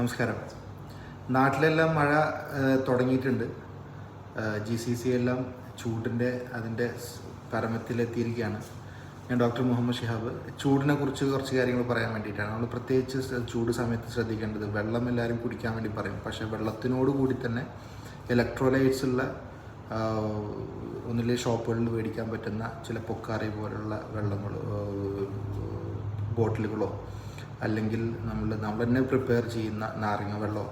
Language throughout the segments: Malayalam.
നമസ്കാരം. നാട്ടിലെല്ലാം മഴ തുടങ്ങിയിട്ടുണ്ട്. GCC എല്ലാം ചൂടിൻ്റെ അതിൻ്റെ പരമത്തിലെത്തിയിരിക്കുകയാണ്. ഞാൻ ഡോക്ടർ മുഹമ്മദ് ഷിഹാബ്. ചൂടിനെ കുറിച്ച് കുറച്ച് കാര്യങ്ങൾ പറയാൻ വേണ്ടിയിട്ടാണ്. നമ്മൾ പ്രത്യേകിച്ച് ചൂട് സമയത്ത് ശ്രദ്ധിക്കേണ്ടത്, വെള്ളം എല്ലാവരും കുടിക്കാൻ വേണ്ടി പറയും, പക്ഷേ വെള്ളത്തിനോട് കൂടി തന്നെ ഇലക്ട്രോലൈറ്റ്സ് ഉള്ള ഒന്നിലെ ഷോപ്പുകളിൽ മേടിക്കാൻ പറ്റുന്ന ചില പൊക്കാറി പോലുള്ള വെള്ളങ്ങൾ, ബോട്ടിലുകളോ അല്ലെങ്കിൽ നമ്മൾ തന്നെ പ്രിപ്പയർ ചെയ്യുന്ന നാരങ്ങ വെള്ളമോ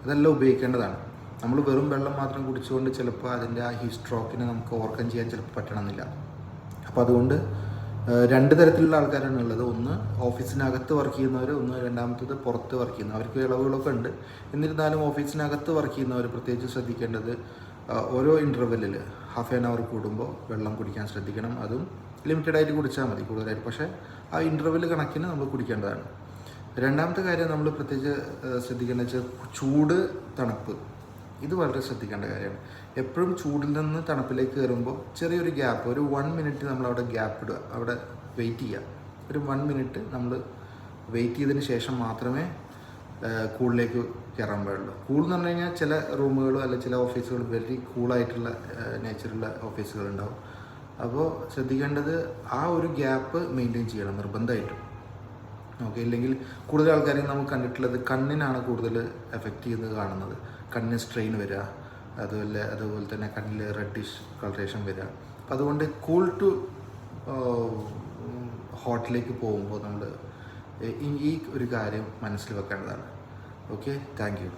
ഇതെല്ലാം ഉപയോഗിക്കേണ്ടതാണ്. നമ്മൾ വെറും വെള്ളം മാത്രം കുടിച്ചുകൊണ്ട് ചിലപ്പോൾ അതിൻ്റെ ആ ഹീറ്റ് സ്ട്രോക്കിനെ നമുക്ക് ഓവർകം ചെയ്യാൻ ചിലപ്പോൾ പറ്റണമെന്നില്ല. അപ്പോൾ അതുകൊണ്ട് രണ്ട് തരത്തിലുള്ള ആൾക്കാരാണ് ഉള്ളത്. ഒന്ന് ഓഫീസിനകത്ത് വർക്ക് ചെയ്യുന്നവർ, രണ്ടാമത്തത് പുറത്ത് വർക്ക് ചെയ്യുന്നവർ. അവർക്ക് ഇളവുകളൊക്കെ ഉണ്ട്. എന്നിരുന്നാലും ഓഫീസിനകത്ത് വർക്ക് ചെയ്യുന്നവർ പ്രത്യേകിച്ച് ശ്രദ്ധിക്കേണ്ടത്, ഓരോ ഇൻ്റർവെല്ലിൽ ഹാഫ് ആൻ അവർ കൂടുമ്പോൾ വെള്ളം കുടിക്കാൻ ശ്രദ്ധിക്കണം. അതും ലിമിറ്റഡായിട്ട് കുടിച്ചാൽ മതി, കൂടുതലായിട്ട്. പക്ഷേ ആ ഇൻ്റർവെൽ കണക്കിന് നമ്മൾ കുടിക്കേണ്ടതാണ്. രണ്ടാമത്തെ കാര്യം നമ്മൾ പ്രത്യേകിച്ച് ശ്രദ്ധിക്കേണ്ടത് വെച്ചാൽ ചൂട്, തണുപ്പ്. ഇത് വളരെ ശ്രദ്ധിക്കേണ്ട കാര്യമാണ്. എപ്പോഴും ചൂടിൽ നിന്ന് തണുപ്പിലേക്ക് കയറുമ്പോൾ ചെറിയൊരു ഗ്യാപ്പ്, ഒരു 1 മിനിറ്റ് നമ്മളവിടെ ഗ്യാപ്പ് ഇടുക, അവിടെ വെയിറ്റ് ചെയ്യുക. ഒരു 1 മിനിറ്റ് നമ്മൾ വെയിറ്റ് ചെയ്തതിന് ശേഷം മാത്രമേ കൂളിലേക്ക് കയറാൻ പാടുള്ളൂ. കൂൾ എന്ന് പറഞ്ഞു കഴിഞ്ഞാൽ ചില റൂമുകളോ അല്ലെങ്കിൽ ചില ഓഫീസുകൾ വെരി കൂളായിട്ടുള്ള നേച്ചറുള്ള ഓഫീസുകളുണ്ടാവും. അപ്പോൾ ശ്രദ്ധിക്കേണ്ടത് ആ ഒരു ഗ്യാപ്പ് മെയിൻറ്റെയിൻ ചെയ്യണം നിർബന്ധമായിട്ടും. ഓക്കെ, ഇല്ലെങ്കിൽ കൂടുതൽ ആൾക്കാരെയും നമുക്ക് കണ്ടിട്ടുള്ളത് കണ്ണിനാണ് കൂടുതൽ എഫക്റ്റ് ചെയ്യുന്നത് കാണുന്നത്. കണ്ണിന് സ്ട്രെയിൻ വരിക, അതുപോലെ തന്നെ കണ്ണിൽ റെഡിഷ് കളറേഷൻ വരിക. അപ്പം അതുകൊണ്ട് കൂൾ ടു ഹോട്ടിലേക്ക് പോകുമ്പോൾ നമ്മൾ ഈ ഒരു കാര്യം മനസ്സിൽ വെക്കേണ്ടതാണ്. Okay, thank U.